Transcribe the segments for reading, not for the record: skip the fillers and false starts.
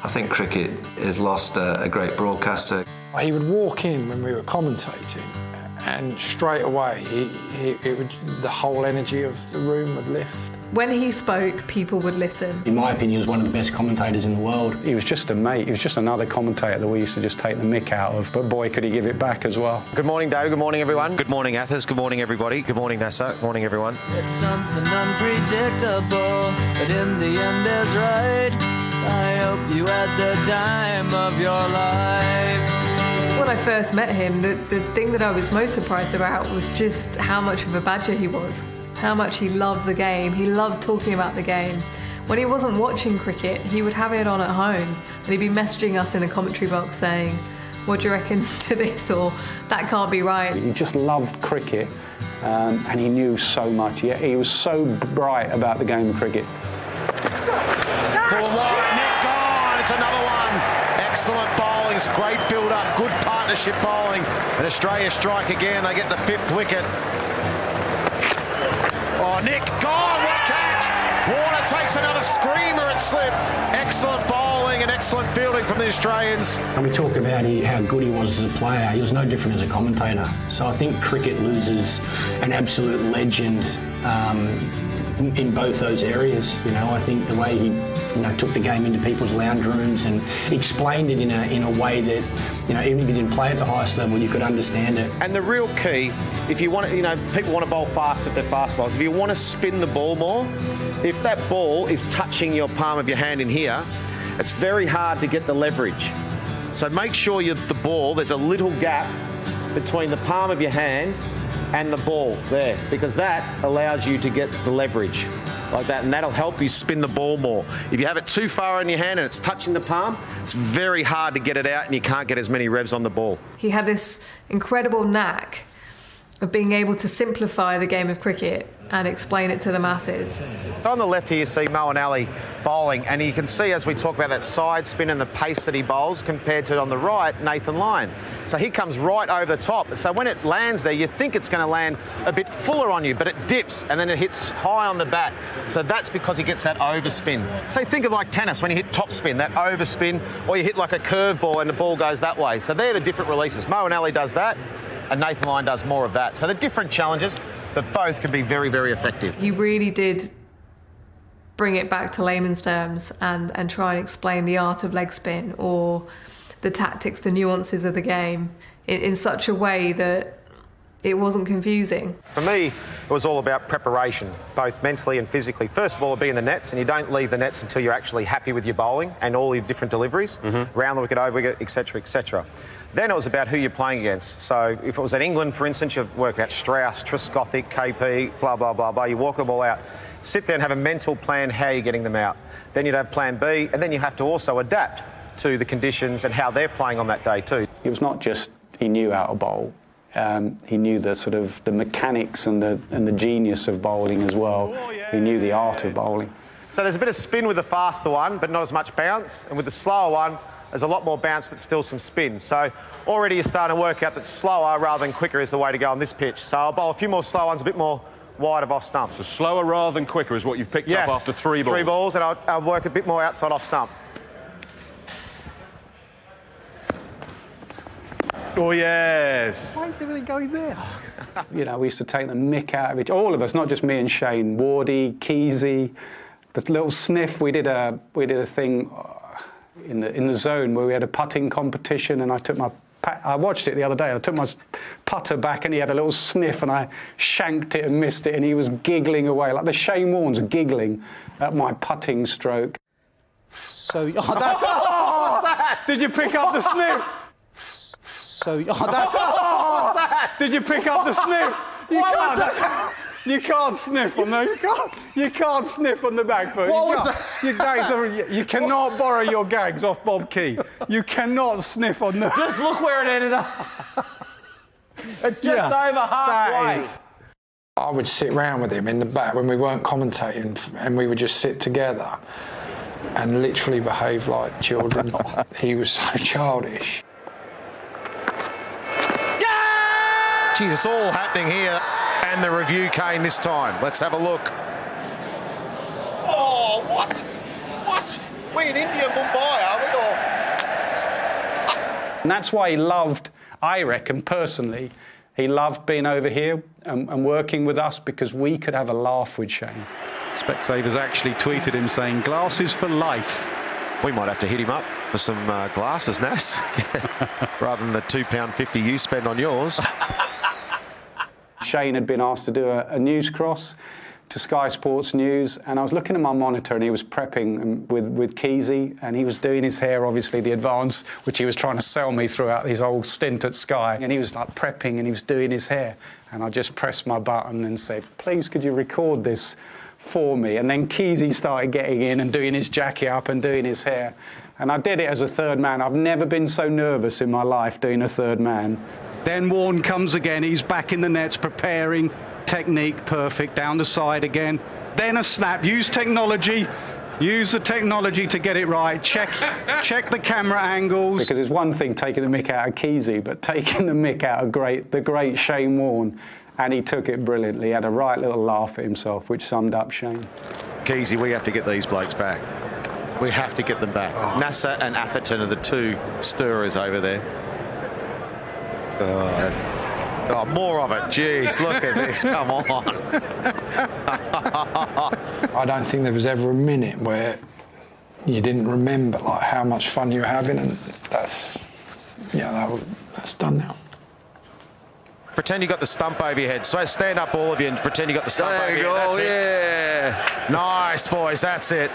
I think cricket has lost a great broadcaster. He would walk in when we were commentating, and straight away the whole energy of the room would lift. When he spoke, people would listen. In my opinion, he was one of the best commentators in the world. He was just a mate. He was just another commentator that we used to just take the mick out of, but boy, could he give it back as well. Good morning, Dave. Good morning, everyone. Good morning, Athers. Good morning, everybody. Good morning, NASA. Good morning, everyone. It's something unpredictable, but in the end is right. I hope you had the time of your life. When I first met him, the thing that I was most surprised about was just how much of a badger he was. How much he loved the game. He loved talking about the game. When he wasn't watching cricket, he would have it on at home and he'd be messaging us in the commentary box saying, what do you reckon to this, or that can't be right. He just loved cricket and he knew so much. He was so bright about the game of cricket. Pull wide, net gone, it's another one. Excellent bowling, great build-up, good partnership bowling. And Australia strike again, they get the 5th wicket. Oh, Nick, gone, what a catch! Warne takes another screamer at slip. Excellent bowling and excellent fielding from the Australians. When we talk about how good he was as a player, he was no different as a commentator. So I think cricket loses an absolute legend in both those areas. You know, I think the way he took the game into people's lounge rooms and explained it in a way that, even if you didn't play at the highest level, you could understand it. And the real key, if you want to, people want to bowl fast if they're fast bowlers. If you want to spin the ball more, if that ball is touching your palm of your hand in here, it's very hard to get the leverage. So make sure the ball, there's a little gap between the palm of your hand and the ball there, because that allows you to get the leverage like that, and that'll help you spin the ball more. If you have it too far in your hand and it's touching the palm, it's very hard to get it out and you can't get as many revs on the ball. He had this incredible knack of being able to simplify the game of cricket and explain it to the masses. So on the left here you see Moeen Ali bowling, and you can see as we talk about that side spin and the pace that he bowls compared to on the right, Nathan Lyon. So he comes right over the top. So when it lands there, you think it's going to land a bit fuller on you, but it dips and then it hits high on the bat. So that's because he gets that overspin. So think of like tennis, when you hit top spin, that overspin, or you hit like a curveball and the ball goes that way. So they're the different releases. Moeen Ali does that, and Nathan Lyon does more of that. So they're different challenges, but both can be very, very effective. He really did bring it back to layman's terms and try and explain the art of leg spin or the tactics, the nuances of the game in such a way that it wasn't confusing. For me, it was all about preparation, both mentally and physically. First of all, be in the nets, and you don't leave the nets until you're actually happy with your bowling and all your different deliveries, round the wicket, over wicket, etc., etc. Then it was about who you're playing against. So if it was at England, for instance, you work out Strauss, Trescothick, KP, blah, blah, blah, blah. You walk them all out. Sit there and have a mental plan how you're getting them out. Then you'd have plan B, and then you have to also adapt to the conditions and how they're playing on that day too. It was not just he knew how to bowl. He knew the sort of the mechanics and the genius of bowling as well. He knew the art of bowling. So there's a bit of spin with the faster one, but not as much bounce. And with the slower one, there's a lot more bounce, but still some spin. So already you're starting to work out that slower rather than quicker is the way to go on this pitch. So I'll bowl a few more slow ones, a bit more wide of off stump. So slower rather than quicker is what you've picked up after 3 balls. 3 balls, and I'll work a bit more outside off stump. Oh, yes. Why is everything going there? We used to take the mick out of it. All of us, not just me and Shane, Wardy, Keesey, this little sniff. We did a thing in the zone where we had a putting competition, and I watched it the other day. I took my putter back and he had a little sniff and I shanked it and missed it, and he was giggling away like the Shane Warne's giggling at my putting stroke. So, What's that? Did you pick up the sniff? So, that's... Did you pick up the sniff? You can't sniff on those. You can't sniff on the back foot. What was that? Your gags you cannot borrow your gags off Bob Key. You cannot sniff on the. Just look where it ended up. It's just over halfway. I would sit round with him in the back when we weren't commentating, and we would just sit together and literally behave like children. He was so childish. Geez, it's all happening here, and the review came this time. Let's have a look. Oh, what? What? We in India, Mumbai, are we? And that's why he loved, I reckon, personally, he loved being over here and working with us because we could have a laugh with Shane. Specsavers actually tweeted him saying, glasses for life. We might have to hit him up for some glasses, Nas, rather than the £2.50 you spend on yours. Shane had been asked to do a news cross to Sky Sports News, and I was looking at my monitor and he was prepping with Keezy, and he was doing his hair, obviously the advance, which he was trying to sell me throughout his whole stint at Sky, and he was like prepping and he was doing his hair, and I just pressed my button and said, please could you record this for me? And then Keezy started getting in and doing his jacket up and doing his hair, and I did it as a third man. I've never been so nervous in my life doing a third man. Then Warne comes again, he's back in the nets preparing, technique perfect, down the side again, then a snap, use technology, use the technology to get it right, check the camera angles. Because it's one thing taking the mick out of Keezy, but taking the mick out of the great Shane Warne, and he took it brilliantly, he had a right little laugh at himself, which summed up Shane. Keezy, we have to get these blokes back. We have to get them back. Oh. Nasser and Atherton are the two stirrers over there. Oh, more of it. Jeez, look at this. Come on. I don't think there was ever a minute where you didn't remember like how much fun you were having, and that's done now. Pretend you got the stump over your head. So stand up, all of you, and pretend you got the stump over your head. That's it. Nice, boys. That's it.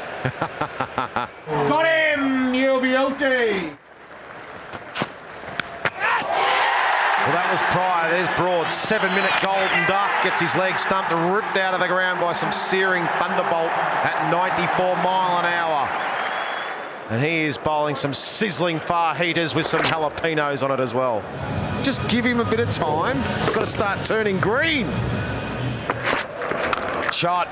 Got him, UBLT. Well, that was Pryor. There's Broad. 7-minute golden duck. Gets his leg stumped and ripped out of the ground by some searing thunderbolt at 94 mile an hour. And he is bowling some sizzling fajitas with some jalapenos on it as well. Just give him a bit of time. He's got to start turning green. Shot.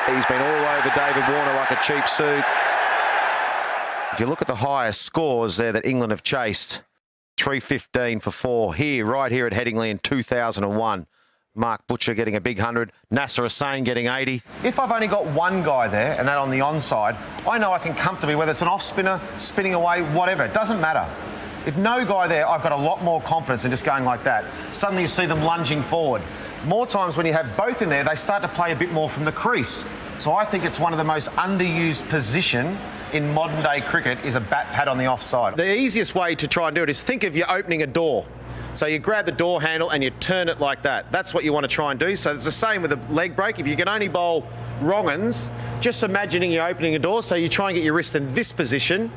He's been all over David Warner like a cheap suit. If you look at the highest scores there that England have chased, 315 for 4 here, right here at Headingley in 2001. Mark Butcher getting a big 100, Nasser Hussain getting 80. If I've only got one guy there, and that on the onside, I know I can comfortably, whether it's an off-spinner, spinning away, whatever, it doesn't matter. If no guy there, I've got a lot more confidence in just going like that. Suddenly you see them lunging forward. More times when you have both in there, they start to play a bit more from the crease. So I think it's one of the most underused position in modern day cricket is a bat pad on the offside. The easiest way to try and do it is think of you opening a door. So you grab the door handle and you turn it like that. That's what you want to try and do. So it's the same with a leg break. If you can only bowl wrong uns, just imagining you're opening a door. So you try and get your wrist in this position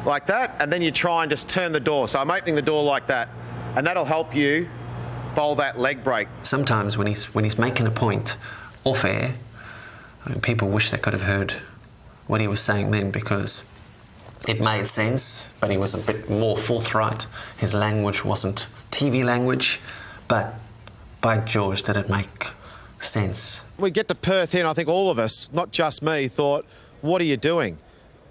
like that, and then you try and just turn the door. So I'm opening the door like that, and that'll help you bowl that leg break. Sometimes when he's making a point off air, people wish they could have heard what he was saying then, because it made sense, but he was a bit more forthright. His language wasn't TV language, but by George, did it make sense. We get to Perth here, and I think all of us, not just me, thought, what are you doing?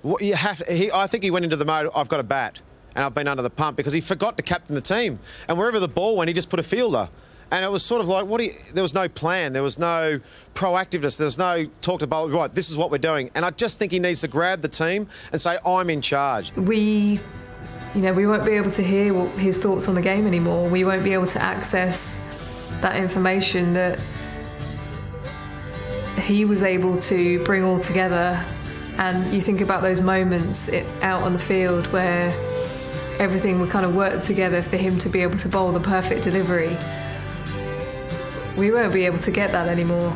What you have to, I think he went into the mode, I've got a bat, and I've been under the pump, because he forgot to captain the team. And wherever the ball went, he just put a fielder. And it was sort of like, there was no plan, there was no proactiveness, there was no talk to the bowler, right, this is what we're doing. And I just think he needs to grab the team and say, I'm in charge. We won't be able to hear his thoughts on the game anymore. We won't be able to access that information that he was able to bring all together. And you think about those moments out on the field where everything would kind of work together for him to be able to bowl the perfect delivery. We won't be able to get that anymore,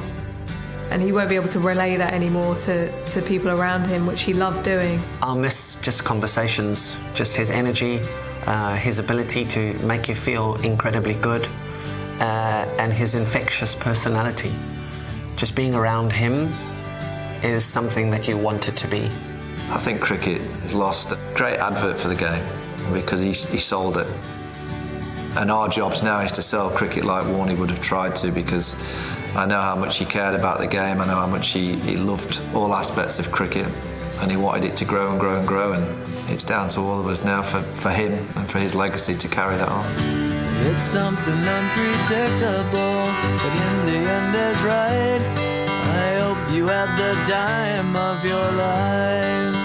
and he won't be able to relay that anymore to people around him, which he loved doing. I'll miss just conversations, just his energy, his ability to make you feel incredibly good, and his infectious personality. Just being around him is something that you want it to be. I think cricket has lost a great advert for the game because he sold it. And our jobs now is to sell cricket like Warne would have tried to, because I know how much he cared about the game, I know how much he loved all aspects of cricket, and he wanted it to grow and grow and grow, and it's down to all of us now for him and for his legacy to carry that on. It's something unpredictable, but in the end is right. I hope you had the time of your life.